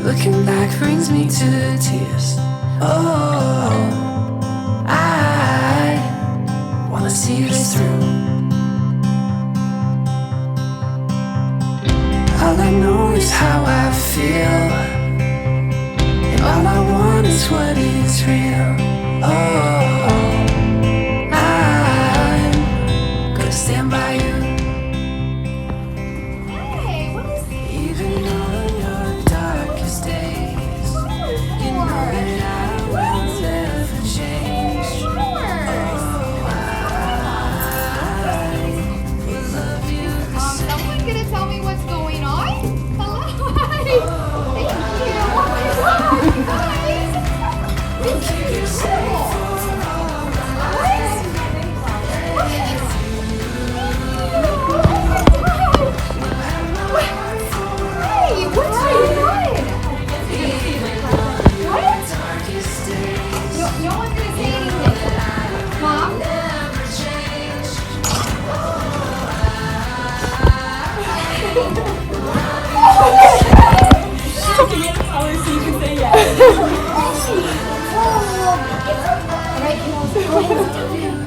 Looking back brings me to tears. Oh, I wanna see us through. All I know is how I feel, and all I want is what is real. Oh, I'm gonna stand by you. Hey, what is this? Even on your darkest days, you know that I will never change. Oh, I will love you the same. Someone gonna tell me what's going on? Hello? Hi. Thank you. Oh my God, you guys. We'll keep you safe for all my life. Hey, what's going on? What? Darkest days, No one's gonna say anything. Mom? never change.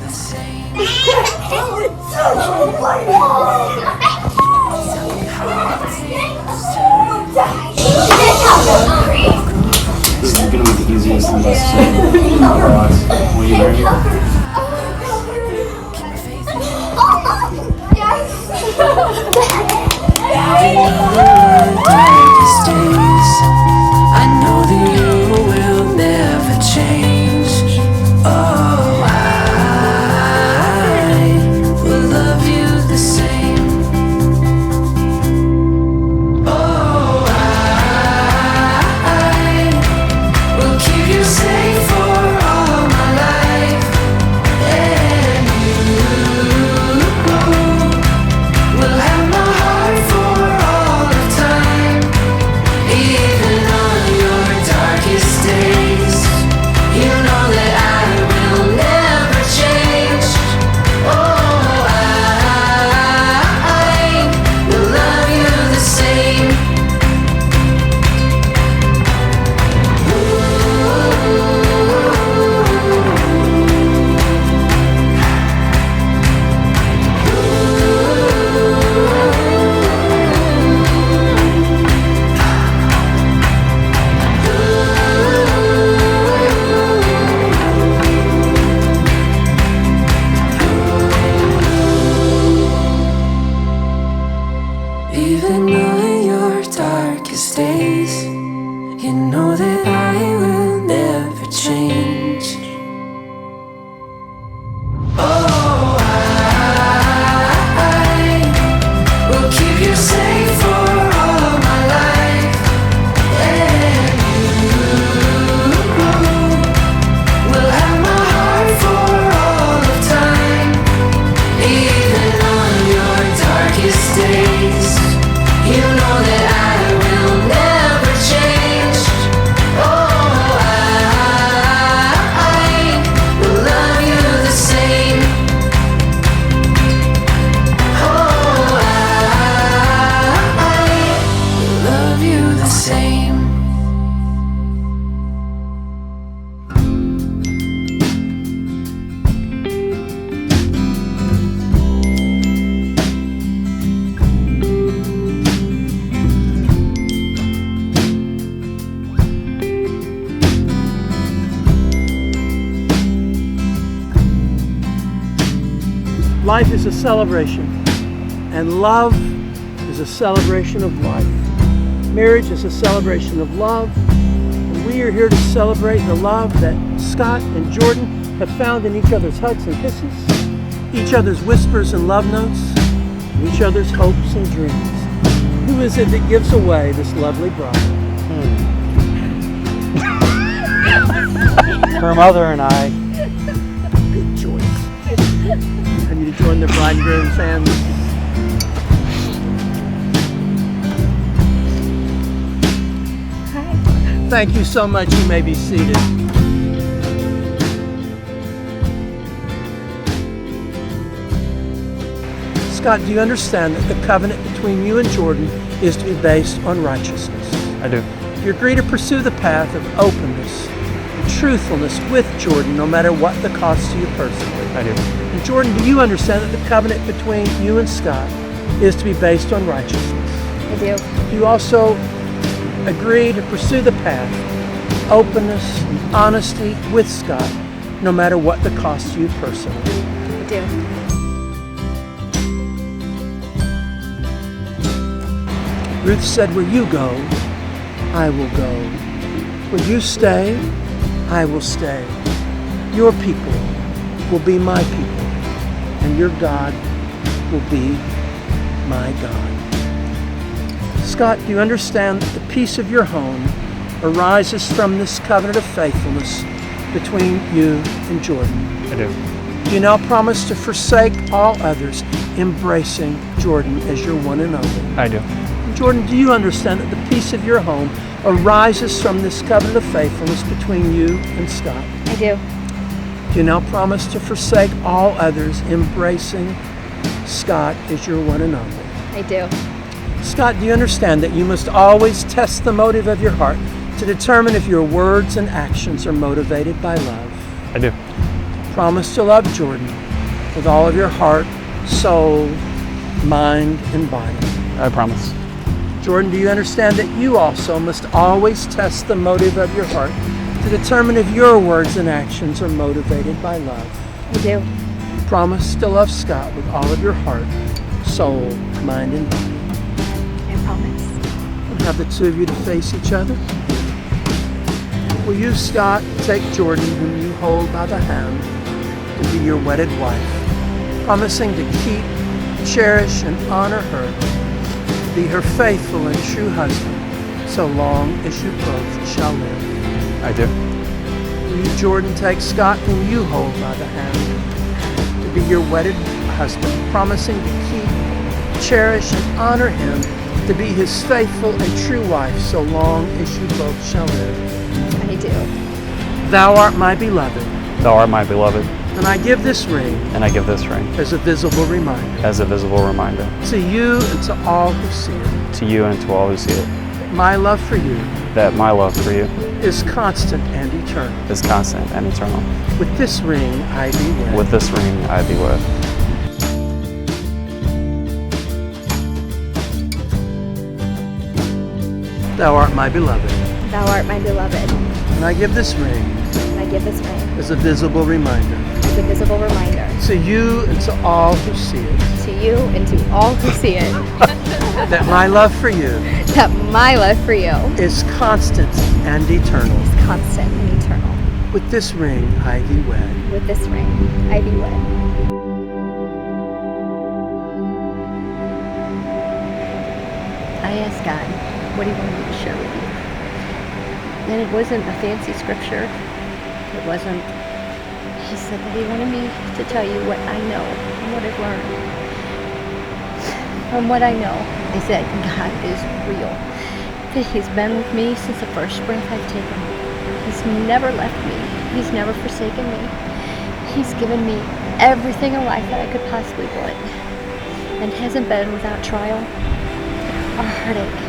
The same. This is gonna be the easiest and best process. Will you marry me? Darkest days, I know that you will never change. Oh, I will love you the same. Oh, I will keep you safe for all my life, and you will have my heart for all of time. Even on your darkest days, you know that I will never change. Oh, I will love you the same. Even on your darkest days, you know that I will never change. Oh, I will keep you safe for all my life, and you will have my heart for all of time. Even on your darkest days, you know that I will never change. Oh, I will love you the same. Oh, I will love you the same. Life is a celebration, and love is a celebration of life. Marriage is a celebration of love, and we are here to celebrate the love that Scott and Jordan have found in each other's hugs and kisses, each other's whispers and love notes, and each other's hopes and dreams. Who is it that gives away this lovely bride? Her mother and I. Good choice. And you join the bride and groom family. Thank you so much. You may be seated. Scott, do you understand that the covenant between you and Jordan is to be based on righteousness? I do. Do you agree to pursue the path of openness and truthfulness with Jordan, no matter what the cost to you personally? I do. And Jordan, do you understand that the covenant between you and Scott is to be based on righteousness? I do. Do you also agree to pursue the path, openness, and honesty with Scott, no matter what the cost to you personally? I do. Ruth said, where you go, I will go. Where you stay, I will stay. Your people will be my people, and your God will be my God. Scott, do you understand that the peace of your home arises from this covenant of faithfulness between you and Jordan? I do. Do you now promise to forsake all others, embracing Jordan as your one and only? I do. Jordan, do you understand that the peace of your home arises from this covenant of faithfulness between you and Scott? I do. Do you now promise to forsake all others, embracing Scott as your one and only? I do. Scott, do you understand that you must always test the motive of your heart to determine if your words and actions are motivated by love? I do. Promise to love Jordan with all of your heart, soul, mind, and body. I promise. Jordan, do you understand that you also must always test the motive of your heart to determine if your words and actions are motivated by love? I do. Promise to love Scott with all of your heart, soul, mind, and body. I promise. And have the two of you to face each other. Will you, Scott, take Jordan, whom you hold by the hand, to be your wedded wife, promising to keep, cherish, and honor her, be her faithful and true husband, so long as you both shall live? I do. Will you, Jordan, take Scott, whom you hold by the hand, to be your wedded husband, promising to keep, cherish, and honor him, to be his faithful and true wife, so long as you both shall live? I do. Thou art my beloved, Thou art my beloved, and I give this ring and I give this ring as a visible reminder as a visible reminder to you and to all who see it. to you and to all who see it, My love for you that my love for you is constant and eternal. is constant and eternal. With this ring I be wed. With this ring I be wed. Thou art my beloved, Thou art my beloved, and I give this ring and I give this ring as a visible reminder as a visible reminder to you and to all who see it, to you and to all who see it, that my love for you that my love for you is constant and eternal. is constant and eternal. With this ring I thee wed. With this ring, I be wed. I asked God what He wanted me to share with you. And it wasn't a fancy scripture. It wasn't. He said that He wanted me to tell you what I know and what I've learned. From what I know is that God is real. That He's been with me since the first breath I've taken. He's never left me. He's never forsaken me. He's given me everything in life that I could possibly want. And hasn't been without trial or heartache,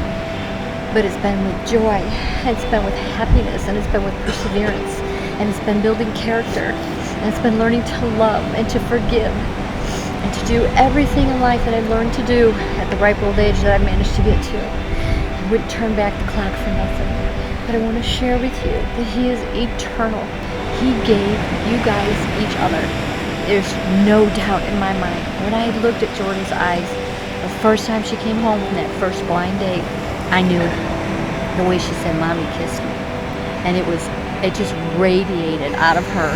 but it's been with joy, and it's been with happiness, and it's been with perseverance, and it's been building character, and it's been learning to love and to forgive and to do everything in life that I've learned to do at the ripe old age that I've managed to get to. I wouldn't turn back the clock for nothing. But I want to share with you that He is eternal. He gave you guys each other. There's no doubt in my mind. When I looked at Jordan's eyes, the first time she came home from that first blind date, I knew the way she said, "Mommy kissed me." And it just radiated out of her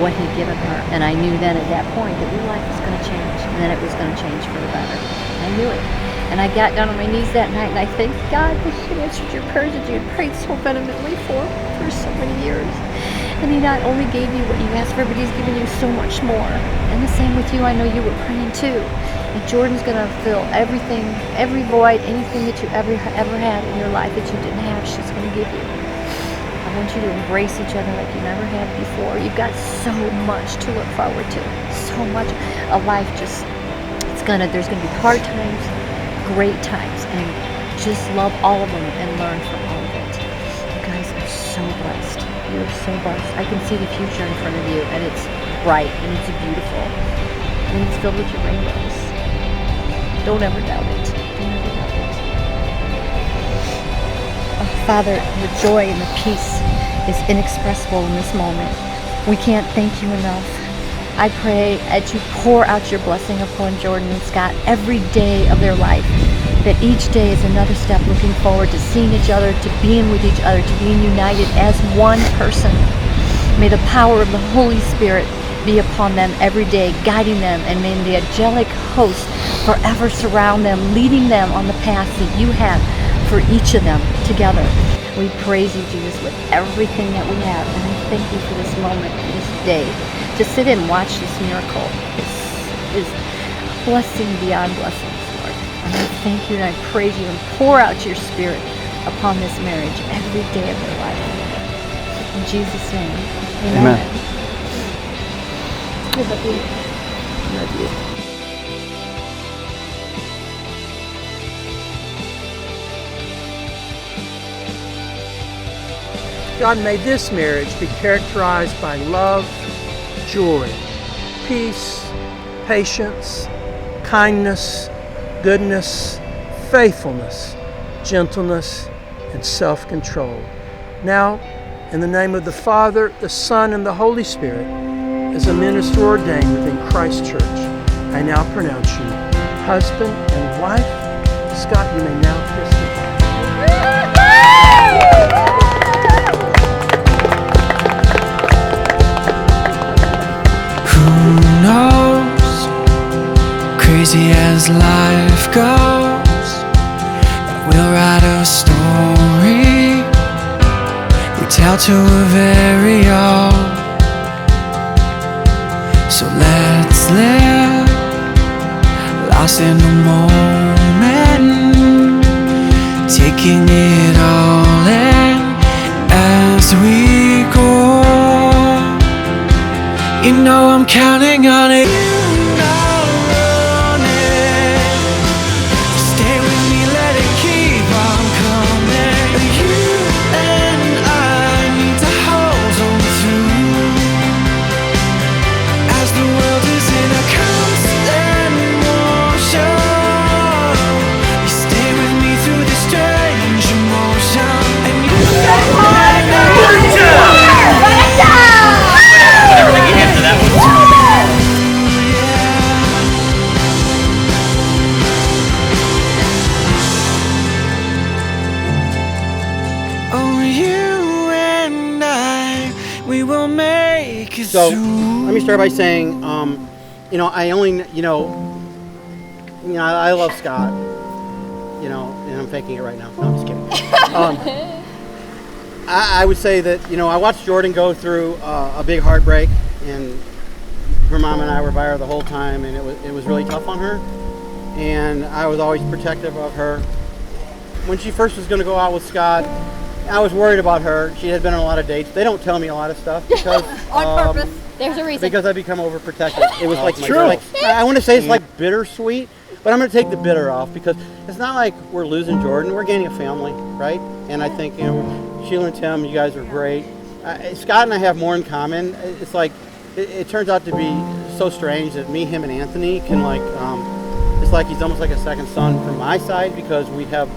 what He'd given her. And I knew then at that point that your life was going to change, and that it was going to change for the better. I knew it. And I got down on my knees that night and I thanked God that He answered your prayers that you had prayed so vehemently for so many years. And He not only gave you what you asked for, but He's given you so much more. And the same with you. I know you were praying too. And Jordan's going to fill everything, every void, anything that you ever had in your life that you didn't have, she's going to give you. I want you to embrace each other like you never have before. You've got so much to look forward to. So much. A life just, there's going to be hard times, great times, and just love all of them and learn from all of it. so blessed. You're so blessed. I can see the future in front of you, and it's bright, and it's beautiful, and it's filled with your rainbows. Don't ever doubt it. Don't ever doubt it. Oh, Father, the joy and the peace is inexpressible in this moment. We can't thank you enough. I pray that you pour out your blessing upon Jordan and Scott every day of their life, that each day is another step looking forward to seeing each other, to being with each other, to being united as one person. May the power of the Holy Spirit be upon them every day, guiding them, and may the angelic host forever surround them, leading them on the path that you have for each of them together. We praise you, Jesus, with everything that we have, and I thank you for this moment, this day, to sit and watch this miracle. This is blessing beyond blessings, Lord. And I thank you and I praise you and pour out your Spirit upon this marriage every day of their life. In Jesus' name, amen. I love you. Love you. God, may this marriage be characterized by love, joy, peace, patience, kindness, goodness, faithfulness, gentleness, and self-control. Now, in the name of the Father, the Son, and the Holy Spirit, as a minister ordained within Christ Church, I now pronounce you husband and wife. Scott, you may now kiss the bride. Who knows, crazy as life goes, that we'll write a story we tell to a very own. So let's live, lost in the moment, taking it all in as we go. You know I'm counting on it. You know running. Stay with me, let it keep on coming. You and I need to hold on through, as the world is in a constant motion. You stay with me through this strange emotion, and you So let me start by saying, you know, I love Scott, you know, and I'm faking it right now. No, I'm just kidding. I would say that, you know, I watched Jordan go through a big heartbreak, and her mom and I were by her the whole time, and it was really tough on her, and I was always protective of her. When she first was going to go out with Scott, I was worried about her. She had been on a lot of dates. They don't tell me a lot of stuff because On purpose. There's a reason. because I become overprotective. It was like true. Like, I want to say it's like bittersweet, but I'm going to take the bitter off because it's not like we're losing Jordan. We're gaining a family, right? And I think, you know, Sheila and Tim, you guys are great. Scott and I have more in common. It's like it turns out to be so strange that me, him, and Anthony can like. It's like he's almost like a second son from my side because we have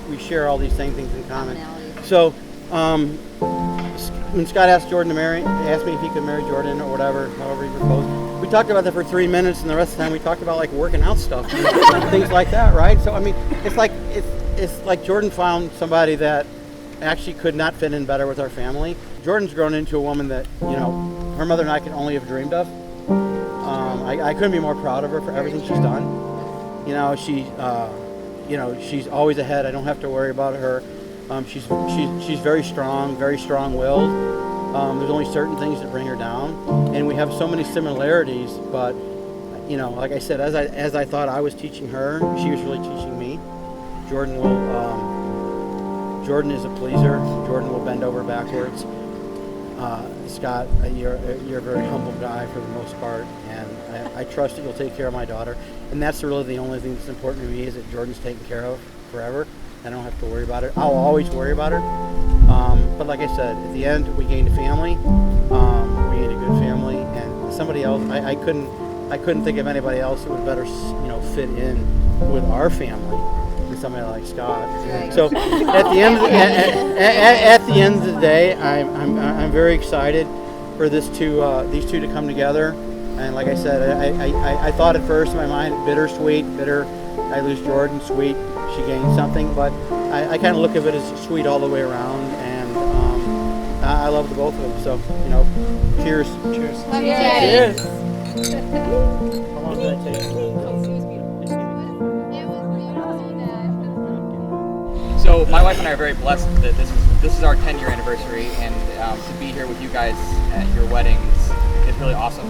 we share all these same things in common. So, when Scott asked Jordan to asked me if he could marry Jordan or whatever, however he proposed, we talked about that for 3 minutes, and the rest of the time we talked about like working out stuff, and things like that, right? So I mean, it's like Jordan found somebody that actually could not fit in better with our family. Jordan's grown into a woman that, you know, her mother and I could only have dreamed of. I couldn't be more proud of her for everything she's done. You know, she's always ahead. I don't have to worry about her. She's very strong-willed. There's only certain things that bring her down, and we have so many similarities. But you know, like I said, as I thought I was teaching her, she was really teaching me. Jordan is a pleaser. Jordan will bend over backwards. Scott, you're a very humble guy for the most part, and I trust that you'll take care of my daughter. And that's really the only thing that's important to me, is that Jordan's taken care of forever. I don't have to worry about it. I'll always worry about her. But like I said, at the end, we gained a family. We gained a good family, and somebody else. I couldn't think of anybody else who would better, fit in with our family than somebody like Scott. Right. So at the end, at the end of the day, I'm very excited for these two to come together. And like I said, I thought at first in my mind, bittersweet, bitter. I lose Jordan, sweet. She gained something, but I kind of look at it as sweet all the way around, and I love the both of them. So cheers. Cheers. Cheers. How long did I take? So my wife and I are very blessed that this is our 10-year anniversary, and to be here with you guys at your weddings is really awesome.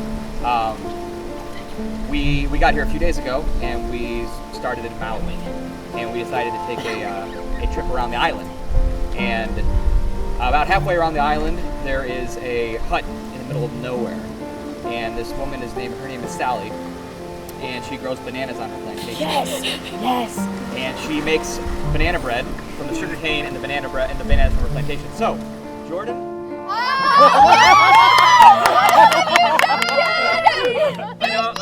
We got here a few days ago, and we started in Maui, and we decided to take a trip around the island. And about halfway around the island, there is a hut in the middle of nowhere, and this woman her name is Sally, and she grows bananas on her plantation. Yes. And she makes banana bread from the sugar cane and the banana bread and the bananas from her plantation. So, Jordan.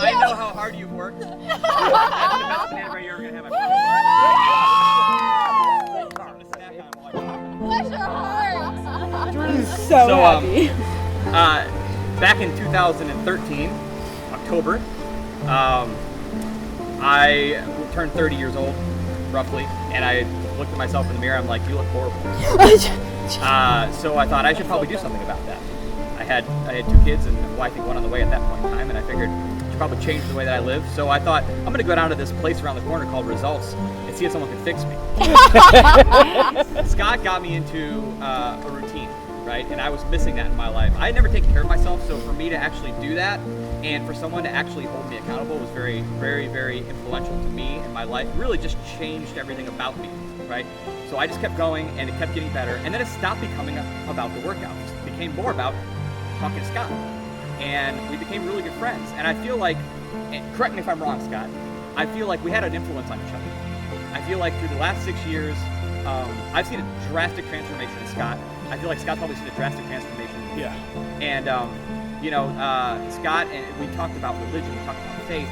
I know how hard you've worked. That's the best banana bread you're ever gonna have. Bless your heart. Jordan's so happy. Back in 2013, October, I turned 30 years old, roughly, and I looked at myself in the mirror. I'm like, you look horrible. So I thought I should probably do something about that. I had 2 kids and, I think, one on the way at that point in time, and I figured I should probably change the way that I live. So I thought I'm going to go down to this place around the corner called Results and see if someone can fix me. Scott got me into a routine, right? And I was missing that in my life. I had never taken care of myself, so for me to actually do that and for someone to actually hold me accountable was very, very, very influential to me in my life. It really just changed everything about me, right? So I just kept going, and it kept getting better. And then it stopped becoming about the workouts. It became more about talking to Scott. And we became really good friends. And I feel like, and correct me if I'm wrong, Scott, I feel like we had an influence on each other. I feel like through the last 6 years, I've seen a drastic transformation in Scott. I feel like Scott's probably seen a drastic transformation in me. Yeah. And, Scott, and we talked about religion, we talked about faith.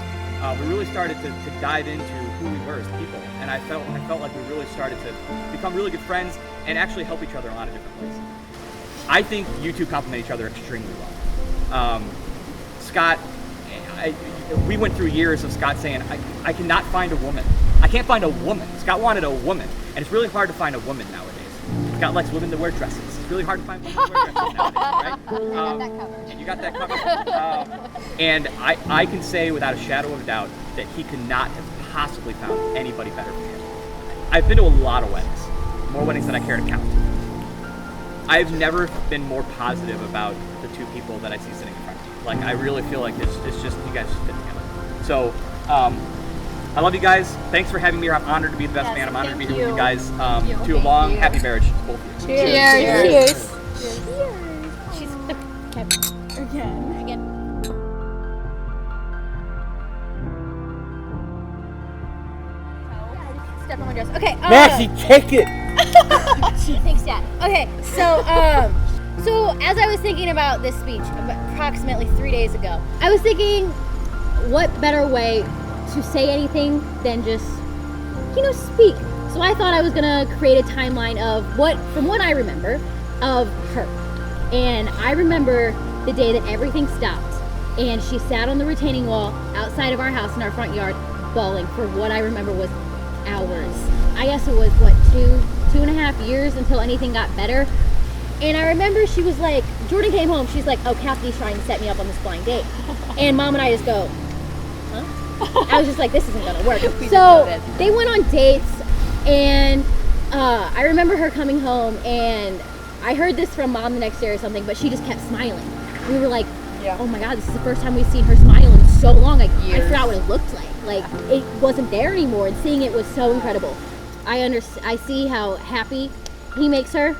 We really started to dive into who we were as people. And I felt like we really started to become really good friends and actually help each other in a lot of different ways. I think you two complement each other extremely well. Scott, we went through years of Scott saying, I cannot find a woman. I can't find a woman. Scott wanted a woman. And it's really hard to find a woman nowadays. Scott likes women to wear dresses. It's really hard to find women to wear dresses nowadays, right? And you got that covered. And I can say without a shadow of a doubt that he could not have possibly found anybody better for him. I've been to a lot of weddings, more weddings than I care to count. I've never been more positive about the 2 people that I see sitting in front of me. Like, I really feel like it's just, you guys just fit together. So, I love you guys. Thanks for having me here. I'm honored to be the best man. I'm honored to be here with you guys. To a long, happy marriage to both of you. Cheers. She's again. Step on my dress. Okay. Maxie, take it. Thanks, Dad. Okay, so as I was thinking about this speech approximately 3 days ago, I was thinking, what better way to say anything than just, speak. So I thought I was gonna create a timeline of from what I remember, of her. And I remember the day that everything stopped, and she sat on the retaining wall outside of our house in our front yard, bawling for what I remember was hours. I guess it was, 2.5 years until anything got better. And I remember she was like, Jordan came home, she's like, oh, Kathy's trying to set me up on this blind date. And Mom and I just go, huh? I was just like, this isn't gonna work. So they went on dates, and I remember her coming home, and I heard this from Mom the next day or something, but she just kept smiling. We were like, oh my God, this is the first time we've seen her smile in so long. Like, I forgot what it looked like. Like, it wasn't there anymore, and seeing it was so incredible. I see how happy he makes her.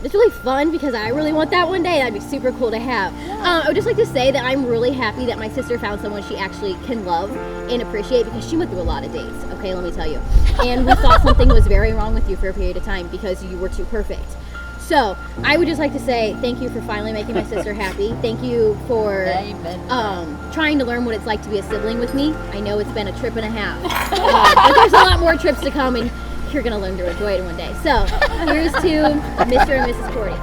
It's really fun because I really want that one day. That'd be super cool to have. I would just like to say that I'm really happy that my sister found someone she actually can love and appreciate, because she went through a lot of dates, okay, let me tell you. And we thought something was very wrong with you for a period of time because you were too perfect. So I would just like to say thank you for finally making my sister happy. Thank you for trying to learn what it's like to be a sibling with me. I know it's been a trip and a half, but there's a lot more trips to come, and you're gonna learn to enjoy it one day. So here's to Mr. and Mrs. Cordy.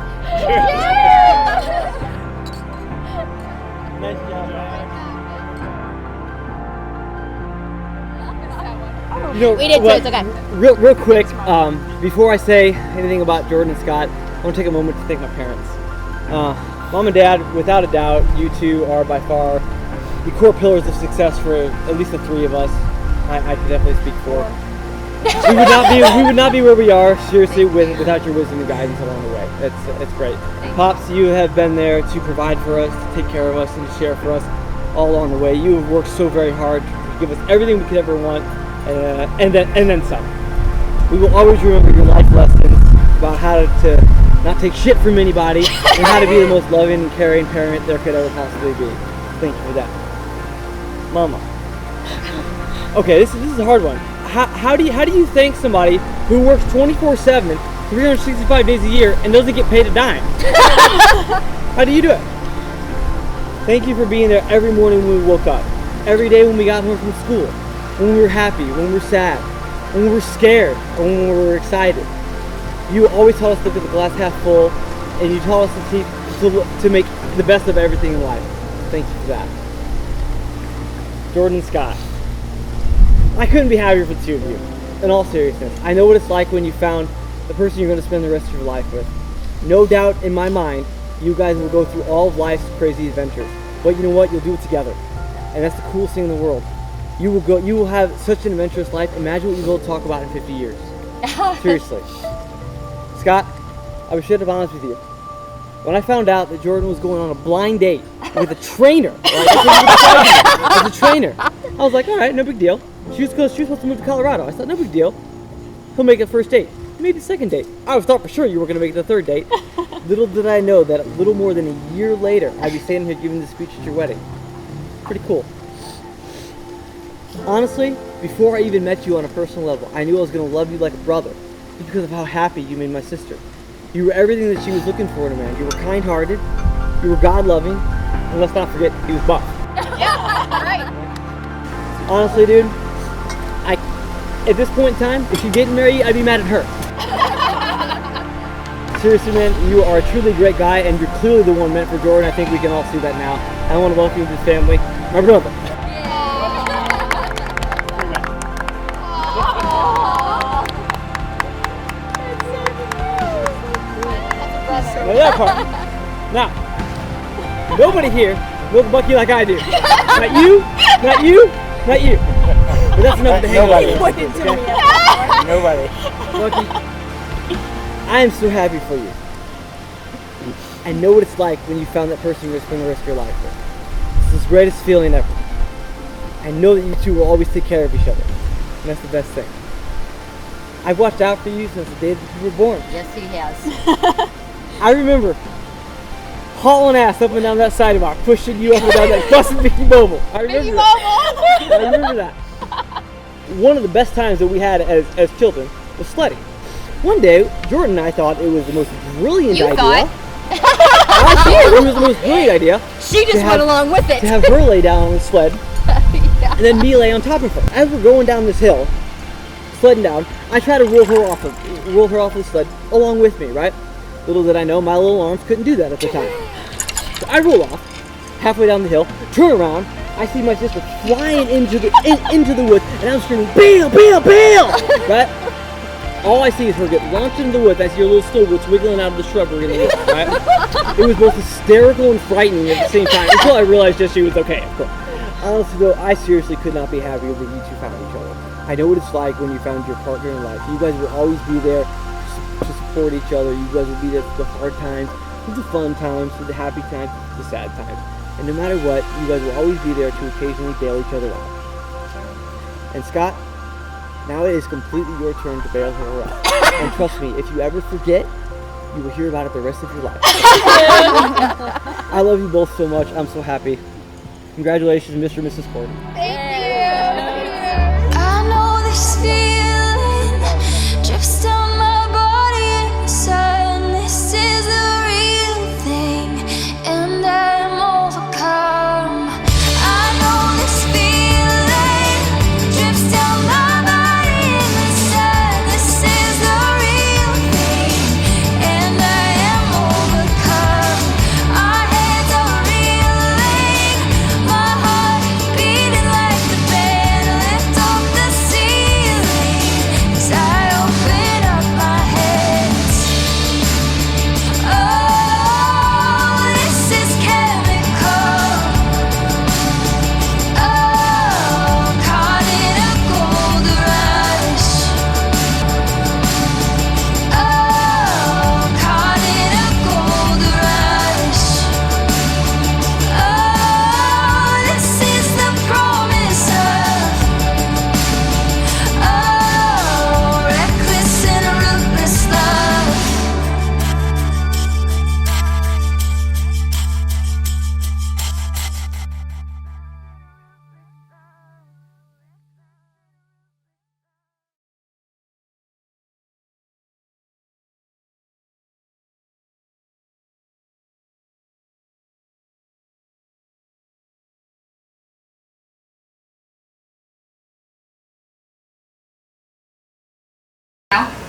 Nice job, man. You know, We did too, it's okay. Real quick, before I say anything about Jordan and Scott, I want to take a moment to thank my parents. Mom and Dad, without a doubt, you two are by far the core pillars of success for at least the three of us. I can definitely speak for. We would not be where we are, seriously, without your wisdom and guidance along the way. It's great. Pops, you have been there to provide for us, to take care of us, and to share for us all along the way. You have worked so very hard to give us everything we could ever want, and then some. We will always remember your life lessons about how to not take shit from anybody and how to be the most loving and caring parent there could ever possibly be. Thank you for that. Mama. Okay, this is a hard one. How do you thank somebody who works 24/7, 365 days a year, and doesn't get paid a dime? How do you do it? Thank you for being there every morning when we woke up, every day when we got home from school, when we were happy, when we were sad, when we were scared, or when we were excited. You always taught us to look at the glass half full, and you taught us to make the best of everything in life. Thank you for that. Jordan and Scott. I couldn't be happier for the two of you. In all seriousness, I know what it's like when you found the person you're going to spend the rest of your life with. No doubt in my mind, you guys will go through all of life's crazy adventures. But you know what? You'll do it together. And that's the coolest thing in the world. You will have such an adventurous life. Imagine what you will talk about in 50 years. Seriously. Scott, I was straight up honest with you. When I found out that Jordan was going on a blind date with a trainer, as a trainer, I was like, all right, no big deal. She was supposed to move to Colorado. I thought, no big deal. He'll make it first date, maybe second date. I thought for sure you were going to make it the third date. Little did I know that a little more than a year later, I'd be standing here giving the speech at your wedding. Pretty cool. Honestly, before I even met you on a personal level, I knew I was going to love you like a brother, just because of how happy you made my sister. You were everything that she was looking for in a man. You were kind-hearted, you were God-loving, and let's not forget, he was buff. Yeah, right. Honestly, dude, at this point in time, if she didn't marry you, I'd be mad at her. Seriously, man, you are a truly great guy, and you're clearly the one meant for Jordan. I think we can all see that now. I want to welcome you to the family. My brother. Now that part. Now, nobody here will bucky like I do. Not you, not you, not you. But that's enough to hang on. Nobody. Bucky, I am so happy for you. I know what it's like when you found that person you're going to spend the rest of your life with. It's the greatest feeling ever. I know that you two will always take care of each other. And that's the best thing. I've watched out for you since the day that you were born. Yes, he has. I remember hauling ass up and down that sidewalk, pushing you up and down that busted Mickey Mobile. I remember that. I remember that. One of the best times that we had as children was sledding. One day, Jordan and I thought it was the most brilliant idea. Thought? I thought it was the most brilliant idea. She just went along with it. To have her lay down on the sled, and then me lay on top of her. As we're going down this hill, sledding down, I try to roll her off the sled along with me, right? Little did I know, my little arms couldn't do that at the time. So I roll off, halfway down the hill, turn around, I see my sister flying into the woods, and I'm screaming, "Bail, bail, bail!" Right? All I see is her get launched into the woods. I see her little snow boots wiggling out of the shrubbery in the woods, right? It was both hysterical and frightening at the same time, until I realized that she was okay, of course. Honestly though, I seriously could not be happier that you two found each other. I know what it's like when you found your partner in life. You guys will always be there to support each other. You guys will be there through the hard times, through the fun times, through the happy times, through the sad times. And no matter what, you guys will always be there to occasionally bail each other out. And Scott, now it is completely your turn to bail her out. And trust me, if you ever forget, you will hear about it the rest of your life. I love you both so much. I'm so happy. Congratulations, Mr. and Mrs. Cordy. I know this feeling drifts down my body inside, and this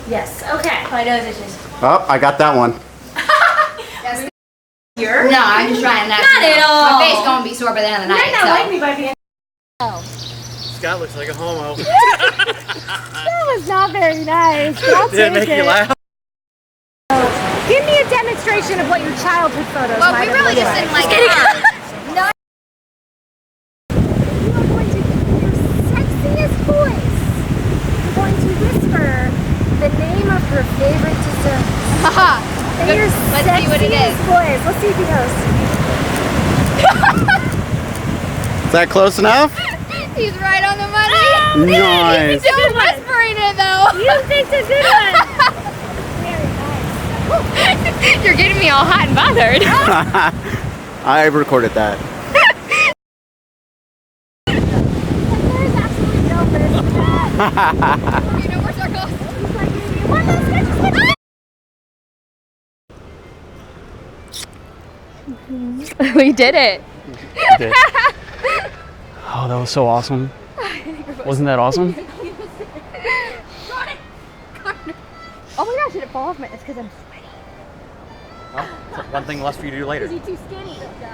Yes. Okay. My nose itches. Oh, I got that one. No, I'm just trying not Not to. at all. My face gonna be sore by the end of the night. You're not like me by the end. Scott looks like a homo. That was not very nice. But I'll Did it take make you laugh? Give me a demonstration of what your childhood photos Well, might we have really looked just like. didn't like her. You are going to, in your sexiest voice, you're going to whisper the name of her favorite dessert. Haha. In your Let's see what it sexiest is. voice. Let's see if he knows. Is that close enough? He's right on the money. Nice. Don't whispering it though. You picked a good one. Very nice. You're getting me all hot and bothered. I recorded that. There's absolutely no risk to that. You know where circles? He's like, you want those sketches? We did it. Oh, that was so awesome. Wasn't that awesome? Oh my gosh, did it fall off my... It's because I'm sweaty. One thing less for you to do later. Is he too skinny?